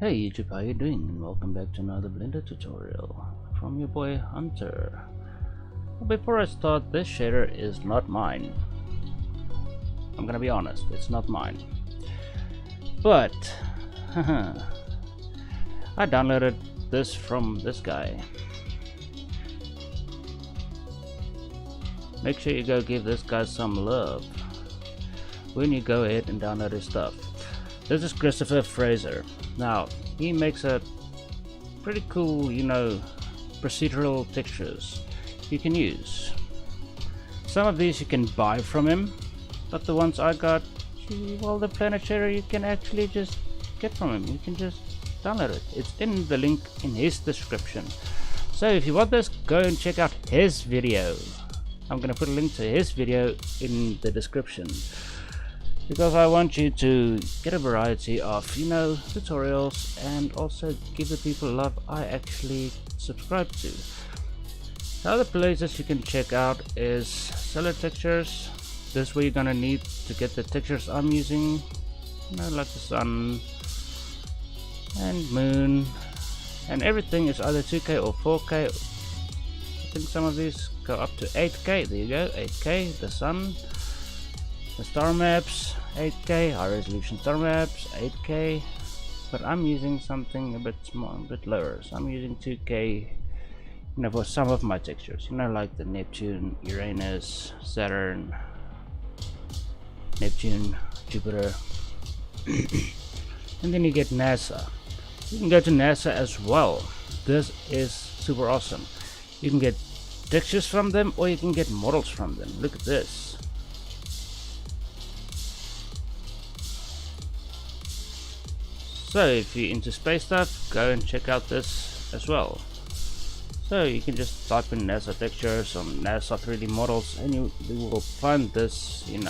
Hey YouTube, how you doing? And welcome back to another Blender tutorial from your boy Hunter. Before I start, this shader is not mine. I'm gonna be honest, it's not mine. But I downloaded this from this guy. Make sure you go give this guy some love when you go ahead and download his stuff. This is Christopher Fraser. Now, he makes a pretty cool, procedural textures you can use. Some of these you can buy from him, but the ones I got, well, the Planet Shader you can actually just get from him. You can just download it. It's in the link in his description. So if you want this, go and check out his video. I'm gonna put a link to his video in the description, because I want you to get a variety of, tutorials, and also give the people love I actually subscribe to. The other places you can check out is Solar Textures. This is where you're gonna need to get the textures I'm using, like the sun and moon, and everything is either 2K or 4K. I think some of these go up to 8K. There you go, 8K, the sun. The star maps, 8K, high resolution star maps, 8K, but I'm using something a bit small, a bit lower, so I'm using 2K, for some of my textures, like the Neptune, Uranus, Saturn, Neptune, Jupiter, and then you get NASA. You can go to NASA as well. This is super awesome. You can get textures from them, or you can get models from them. Look at this. So if you're into space stuff, go and check out this as well. So you can just type in NASA textures on NASA 3D models, and you will find this, you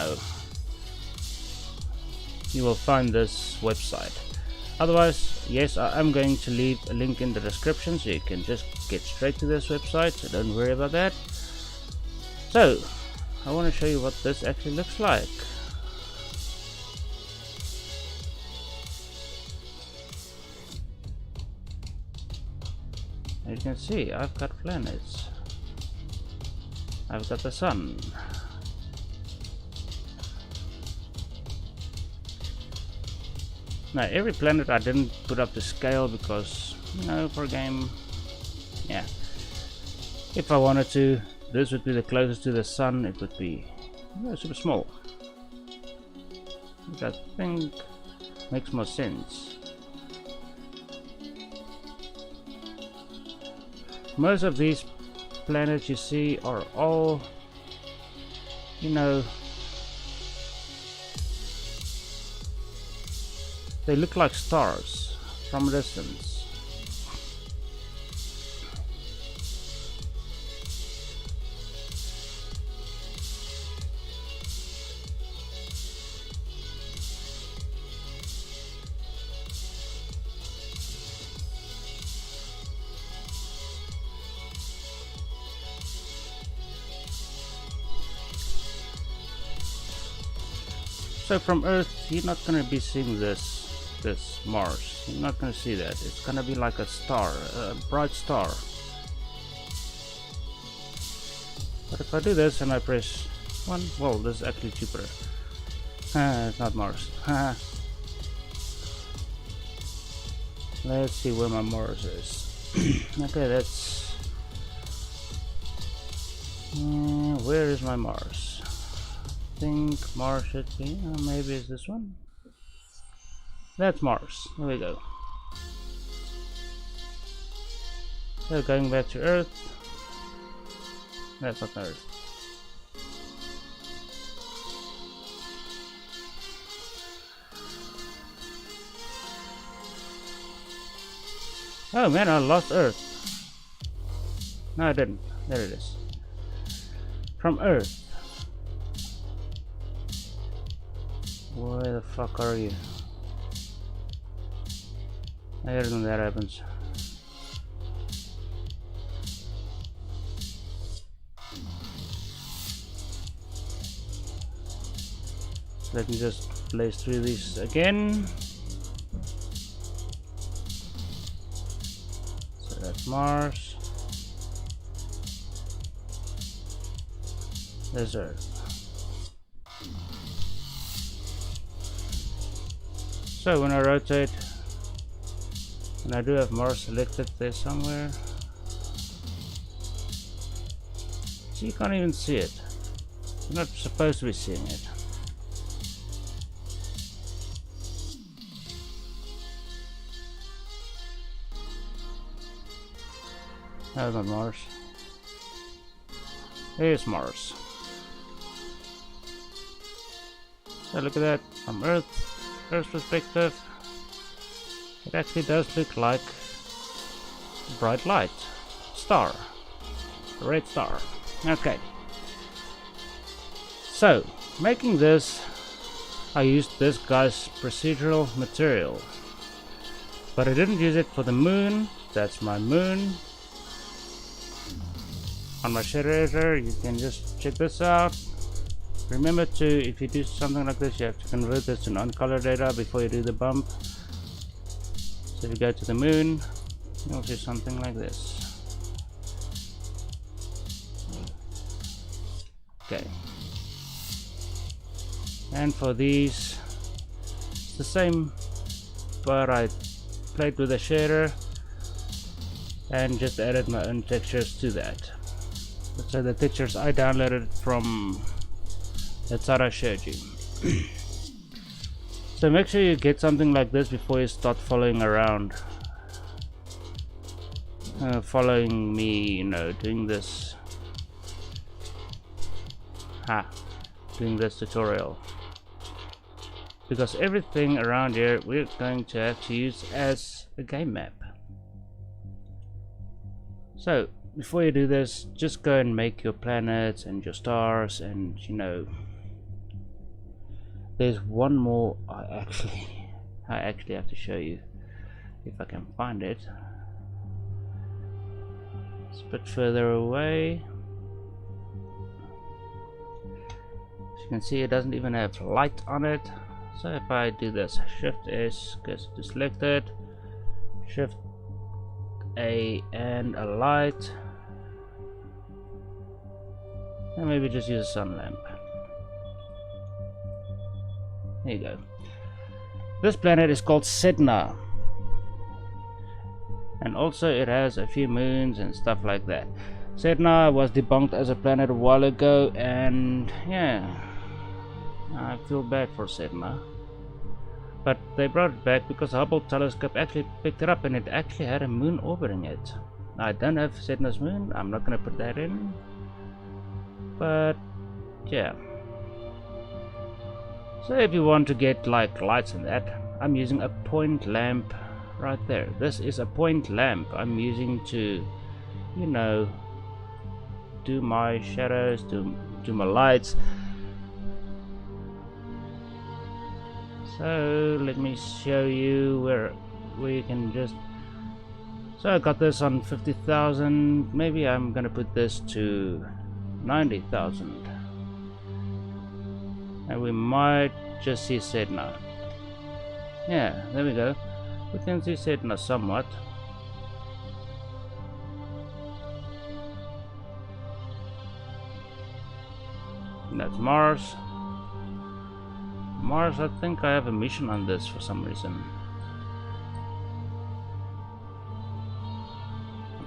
will find this website. Otherwise, yes, I am going to leave a link in the description, so you can just get straight to this website, so don't worry about that. So I want to show you what this actually looks like. As you can see, I've got planets. I've got the sun. Now, every planet I didn't put up to scale because, for a game, yeah. If I wanted to, this would be the closest to the sun. It would be super small, which I think makes more sense. Most of these planets you see are all, they look like stars from a distance. So from Earth, you're not going to be seeing this Mars. You're not going to see that. It's going to be like a star, a bright star. But if I do this and I press 1, well, this is actually Jupiter. It's not Mars. Let's see where my Mars is. Okay, that's... where is my Mars? I think Mars should be, maybe it's this one. That's Mars. There we go. So going back to Earth. That's not Earth. Oh man, I lost Earth. No, I didn't. There it is. From Earth. Where the fuck are you? I hate it when that happens. Let me just blaze through these again. Mars. There's Earth. So when I rotate, and I do have Mars selected there somewhere, so you can't even see it. You're not supposed to be seeing it. That's not Mars. Here's Mars. So look at that from Earth's perspective. It actually does look like a bright light. Star. A red star. Okay. So, making this, I used this guy's procedural material. But I didn't use it for the moon. That's my moon. On my shader editor, you can just check this out. Remember to, if you do something like this, you have to convert this to non-color data before you do the bump. So if you go to the moon, you'll see something like this. Okay. And for these, it's the same, but I played with the shader and just added my own textures to that. So the textures I downloaded from that site I showed you. So make sure you get something like this before you start following around, following me, you know, doing this tutorial, because everything around here we're going to have to use as a game map. So before you do this, just go and make your planets and your stars, and you know, there's one more I actually have to show you if I can find it. It's a bit further away. As you can see, it doesn't even have light on it. So if I do this, Shift S goes to selected, Shift A and a light, and maybe just use a sun lamp. There you go. This planet is called Sedna, and also it has a few moons and stuff like that. Sedna was debunked as a planet a while ago, and yeah, I feel bad for Sedna, but they brought it back because the Hubble telescope actually picked it up, and it actually had a moon orbiting it. I don't have Sedna's moon, I'm not gonna put that in, but yeah. So if you want to get like lights and that, I'm using a point lamp right there. This is a point lamp I'm using to, you know, do my shadows, do my lights. So let me show you where you can just. So I got this on 50,000. Maybe I'm gonna put this to 90,000. And we might just see Sedna. Yeah, there we go. We can see Sedna somewhat. And that's Mars. Mars, I think I have a mission on this for some reason.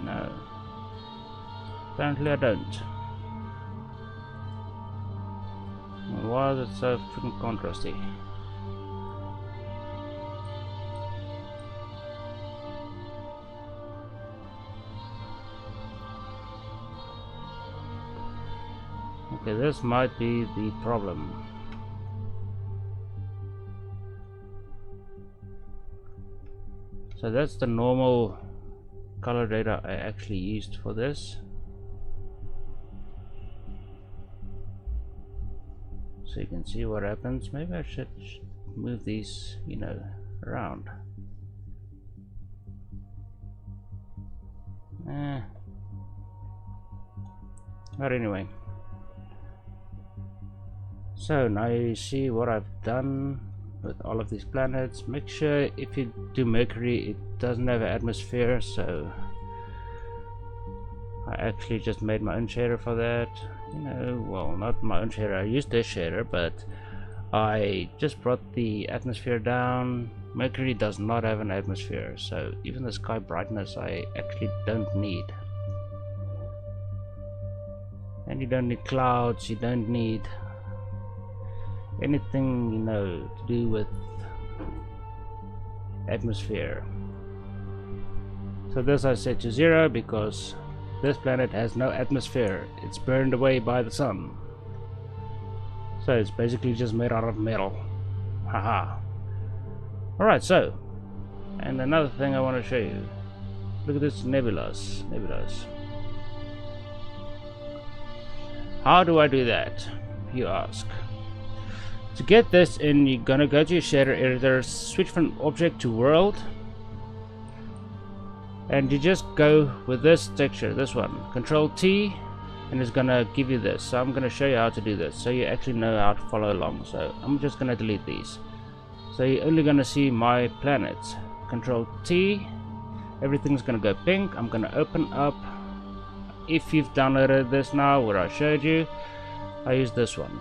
No. Apparently I don't. Why is it so freaking contrasty? Okay, this might be the problem. So that's the normal color data I actually used for this. So you can see what happens. Maybe I should move these, you know, around. But anyway, so now you see what I've done with all of these planets. Make sure if you do Mercury, it doesn't have an atmosphere, so I actually just made my own shader for that. You know, well, not my own shader, I used this shader, but I just brought the atmosphere down. Mercury does not have an atmosphere, so even the sky brightness I actually don't need. And you don't need clouds, you don't need anything, you know, to do with atmosphere. So this I set to 0 because this planet has no atmosphere. It's burned away by the sun. So it's basically just made out of metal. Haha. Alright, so, and another thing I want to show you. Look at this nebulas. How do I do that, you ask? To get this in, you're gonna go to your shader editor, switch from object to world, and you just go with this texture, this one. Control T, and it's gonna give you this. So I'm gonna show you how to do this, so you actually know how to follow along. So I'm just gonna delete these. So you're only gonna see my planets. Control T, everything's gonna go pink. I'm gonna open up. If you've downloaded this now, where I showed you, I use this one.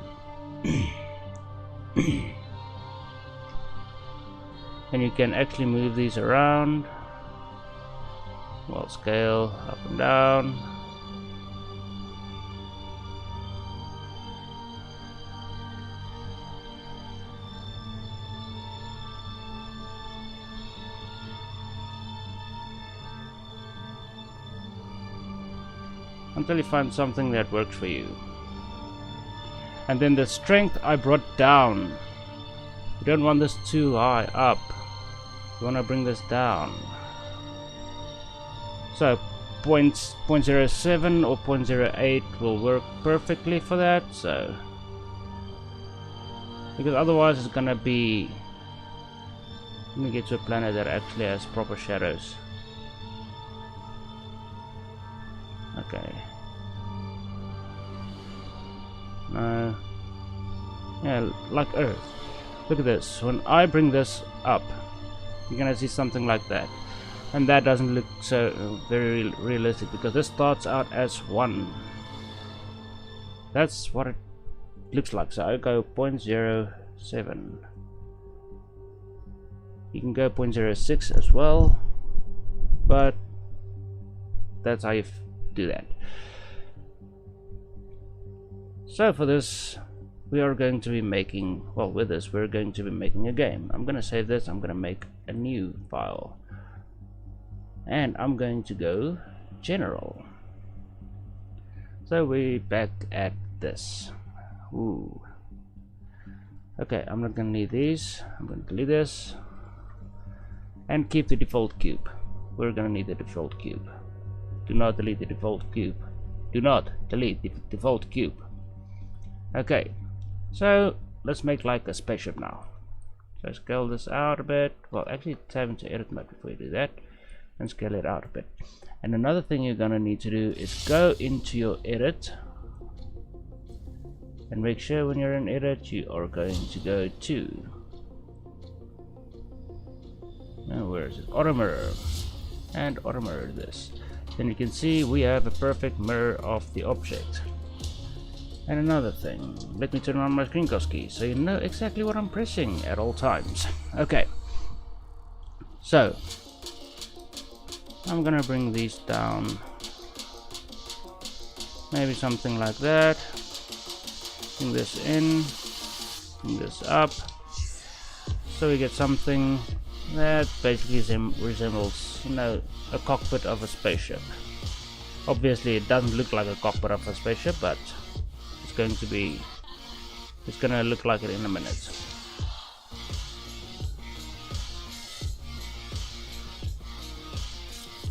And you can actually move these around. Well, scale up and down. Until you find something that works for you. And then the strength I brought down. You don't want this too high up. You want to bring this down. So 0.07 or 0.08 will work perfectly for that. So because otherwise it's gonna be, let me get to a planet that actually has proper shadows. Okay. No. Yeah, like Earth. Look at this. When I bring this up, you're gonna see something like that. And that doesn't look so very realistic because this starts out as 1. That's what it looks like. So I go 0.07. You can go 0.06 as well, but that's how you do that. So for this, we are going to be making, well, with this we're going to be making a game. I'm gonna save this. I'm gonna make a new file, and I'm going to go general. So we're back at this. Ooh. Okay, I'm not gonna need these. I'm gonna delete this and keep the default cube. We're gonna need the default cube. Do not delete the default cube. Do not delete the default cube. Okay, so let's make like a spaceship now. So scale this out a bit. Well, actually tab into edit mode before you do that, and scale it out a bit. And another thing you're gonna need to do is go into your edit and make sure when you're in edit you are going to go to, now where is it, auto mirror, and auto mirror this. Then you can see we have a perfect mirror of the object. And another thing, let me turn on my screencast key so you know exactly what I'm pressing at all times. Okay, so I'm gonna bring these down, maybe something like that. Bring this in, bring this up, so we get something that basically resembles, you know, a cockpit of a spaceship. Obviously it doesn't look like a cockpit of a spaceship, but it's gonna look like it in a minute.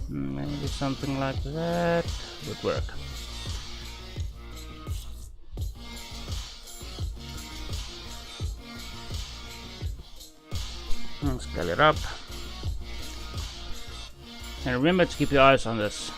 Maybe something like that would work. And scale it up. And remember to keep your eyes on this.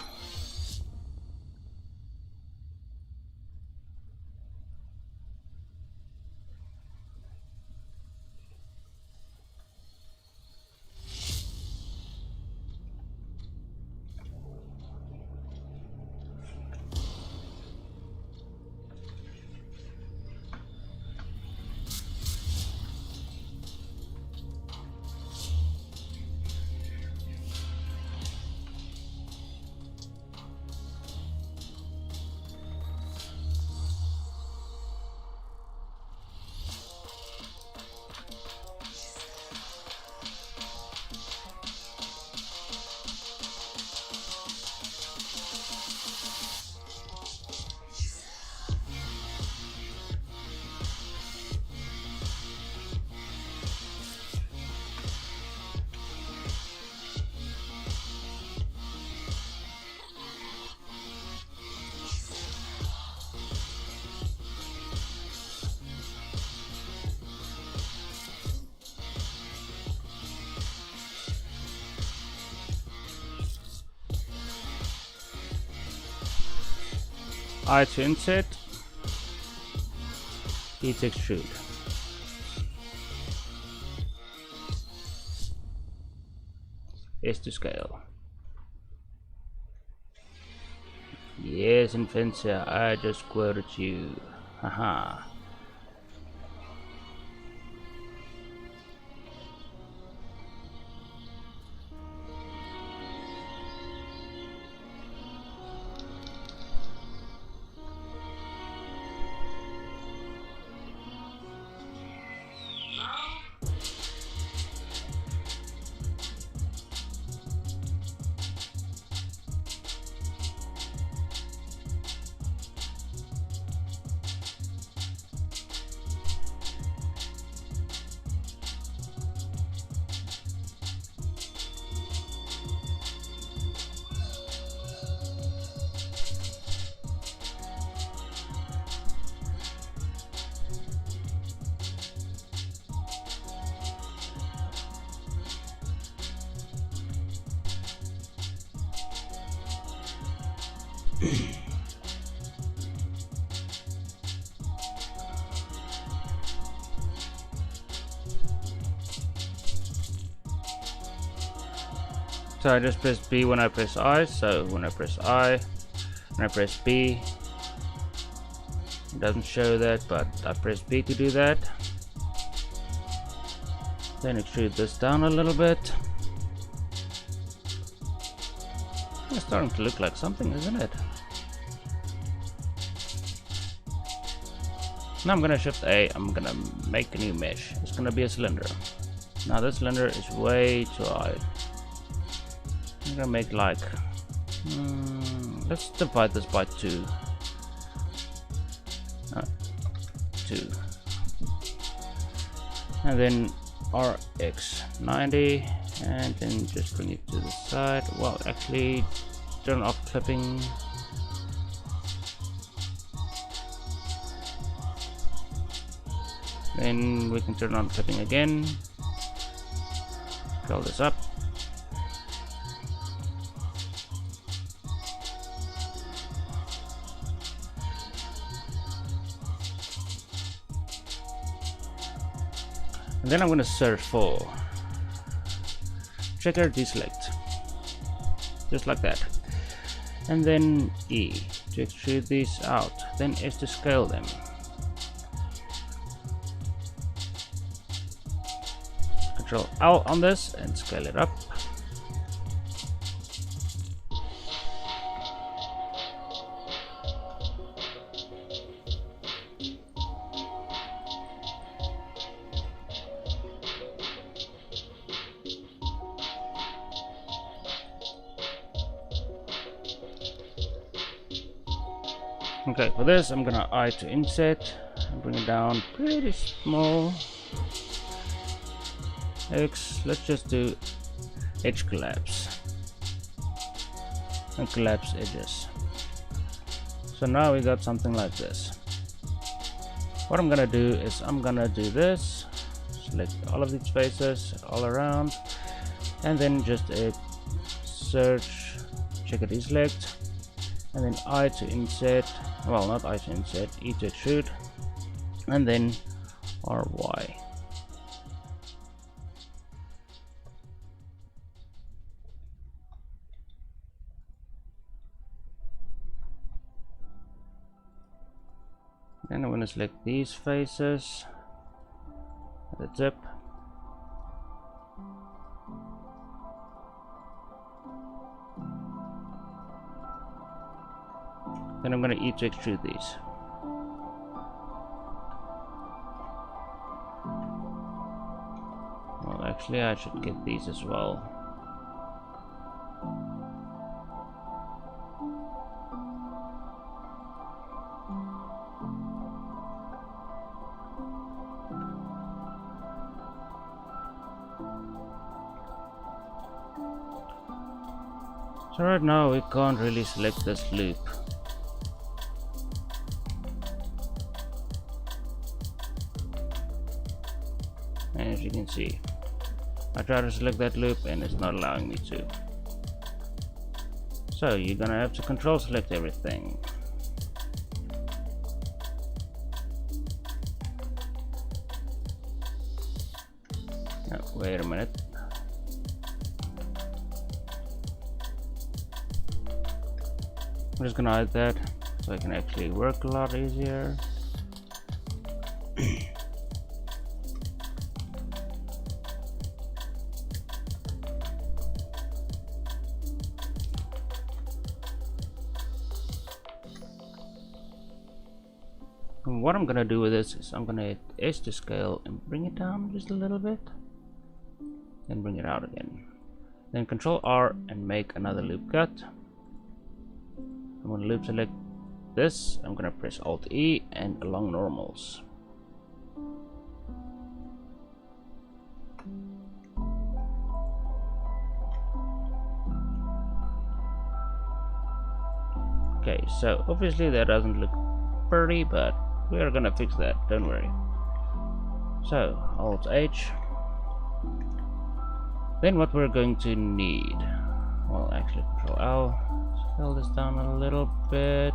I to insert, E to extrude. S to scale. Yes, Infinsia, I just quoted you. Haha. So I just press B when I press I, so when I press I, when I press B, it doesn't show that, but I press B to do that. Then extrude this down a little bit. It's starting to look like something, isn't it? Now I'm gonna shift A, I'm gonna make a new mesh. It's gonna be a cylinder. Now this cylinder is way too high. I'm gonna make like, let's divide this by 2. 2. And then RX 90, and then just bring it to the side. Well, actually, turn off clipping. Then we can turn on clipping again. Scale this up. And then I'm going to search for checker deselect, just like that, and then E to extrude these out, then S to scale them. Control L on this and scale it up. Okay, for this I'm gonna I to inset and bring it down pretty small. X, let's just do edge collapse and collapse edges. So now we got something like this. What I'm gonna do is I'm gonna do this, select all of these faces all around, and then just search, check it deselect, and then I to insert, well, not I to insert, E to extrude, and then RY. Then I'm going to select these faces, the tip, then I'm going to E to extrude these. Well, actually I should get these as well. So right now we can't really select this loop. And as you can see, I try to select that loop and it's not allowing me to. So you're gonna have to control select everything. Wait a minute. I'm just gonna hide that so I can actually work a lot easier. And what I'm gonna do with this is I'm gonna hit S to scale and bring it down just a little bit, then bring it out again. Then Control R and make another loop cut. I'm going to loop select this. I'm going to press Alt E and along normals. Okay, so obviously that doesn't look pretty, but we are going to fix that, don't worry. So Alt H. Then what we're going to need, well, actually Control L. Scale this down a little bit.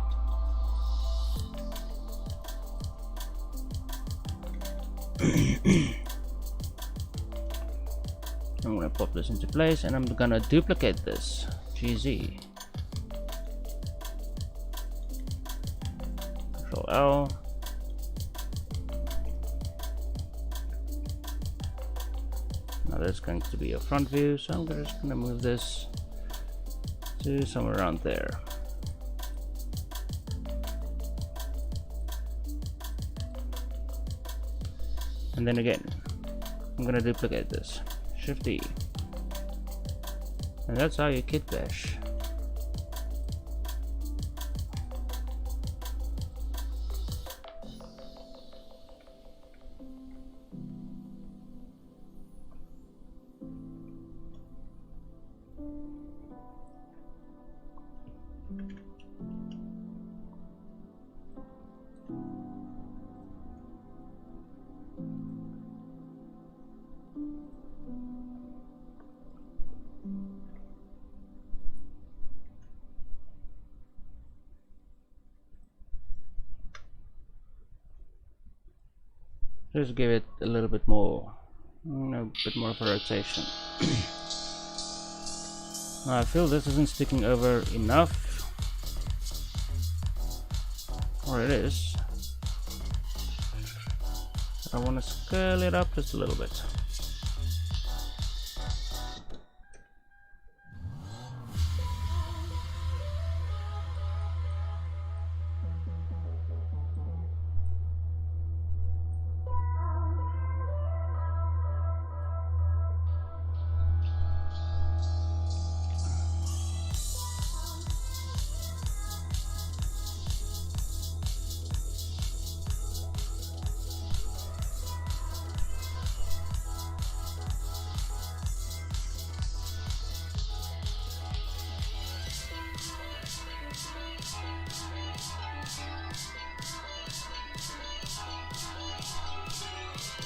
I'm gonna pop this into place and I'm gonna duplicate this. GZ. Control L. Now that's going to be a front view, so I'm just gonna move this to somewhere around there. And then again, I'm gonna duplicate this. Shift E. And that's how you kit bash. Just give it a little bit more, a bit more of a rotation. Now I feel this isn't sticking over enough, or it is. I want to scale it up just a little bit.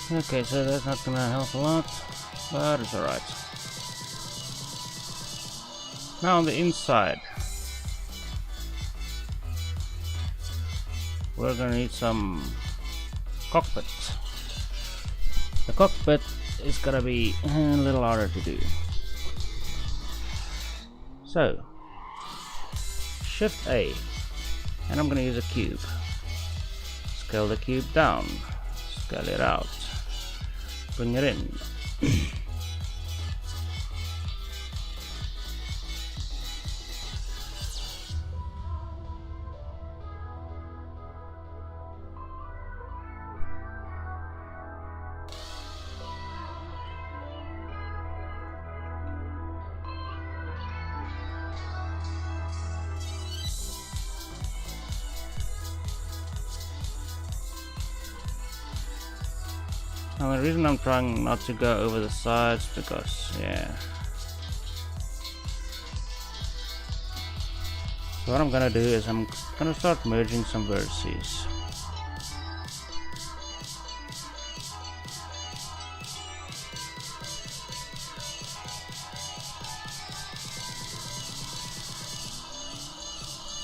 Okay, so that's not gonna help a lot, but it's alright. Now on the inside, we're gonna need some cockpit. The cockpit is gonna be a little harder to do. So, Shift A, and I'm gonna use a cube. Scale the cube down, scale it out. Bring it in. Now the reason I'm trying not to go over the sides because, yeah. So what I'm gonna do is I'm gonna start merging some vertices.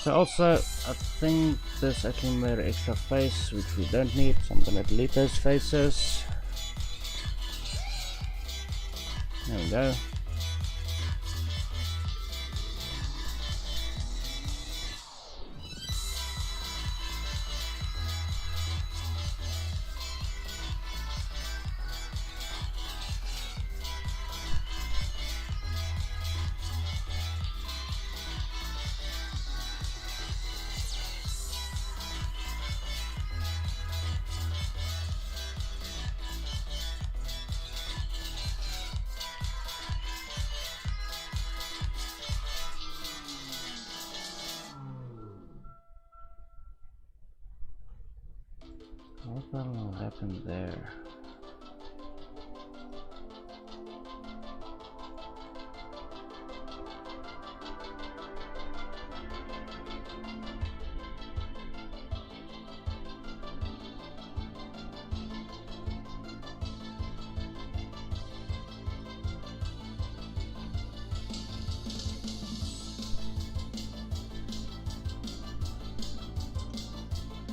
So also, I think this actually made an extra face which we don't need, so I'm gonna delete those faces. go. What happened there?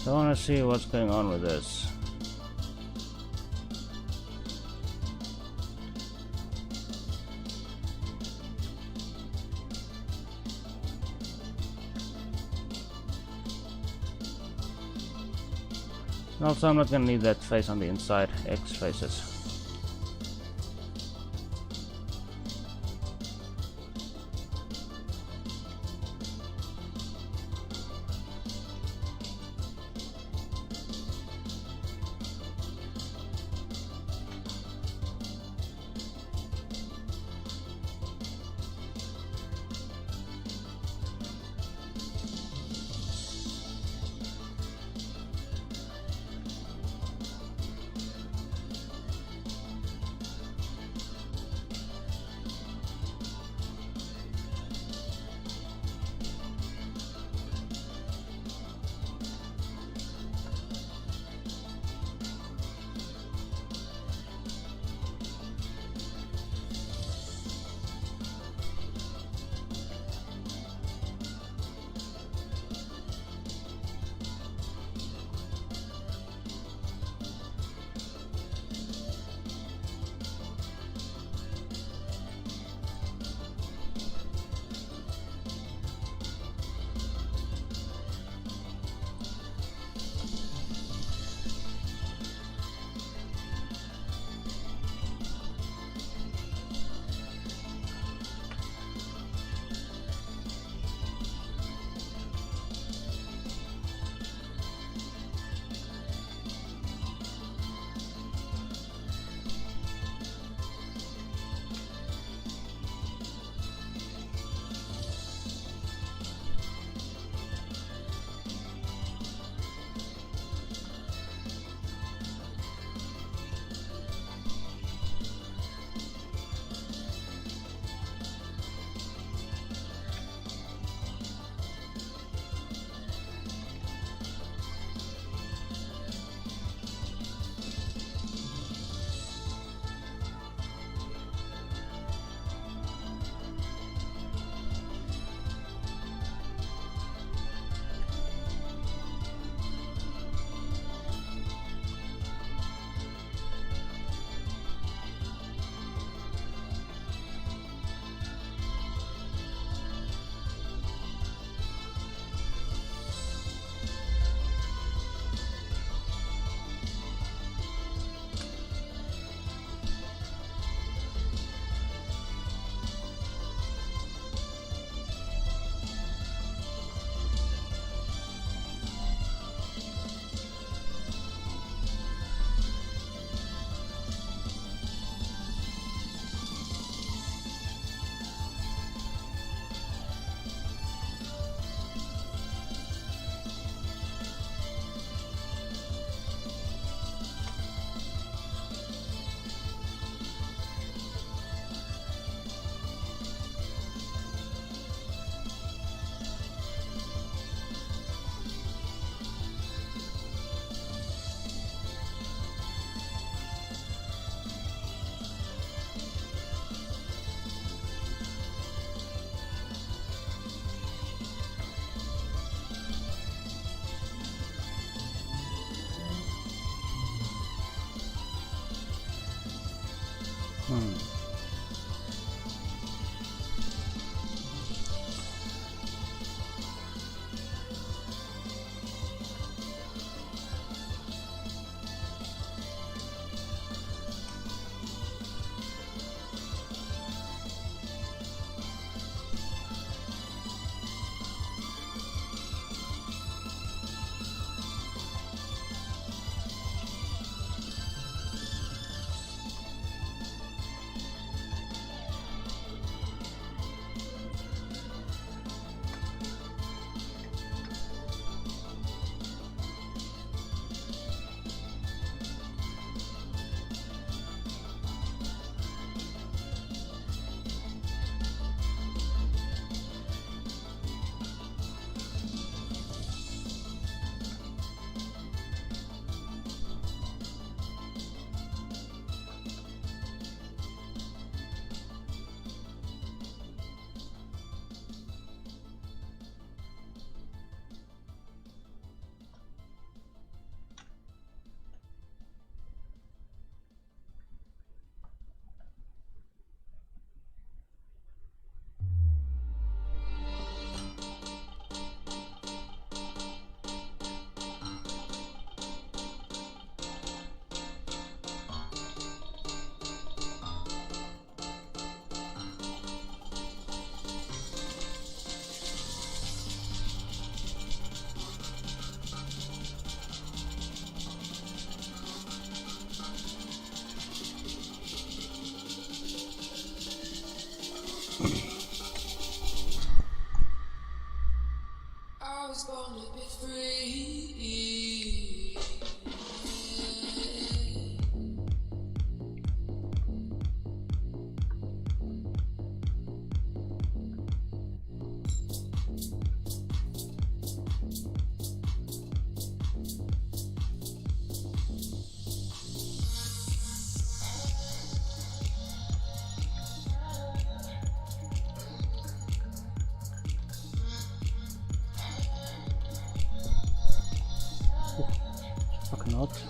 I want to see what's going on with this. Also, I'm not gonna need that face on the inside, X faces. I was born to be free. Fucking hot.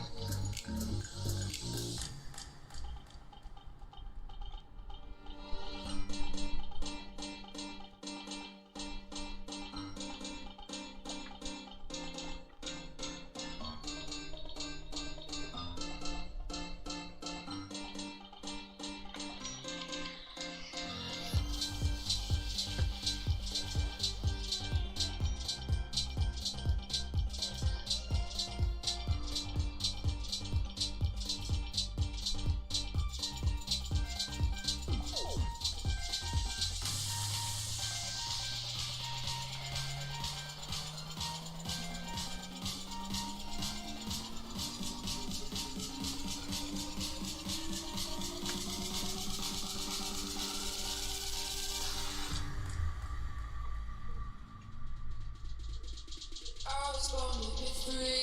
I was born to be free.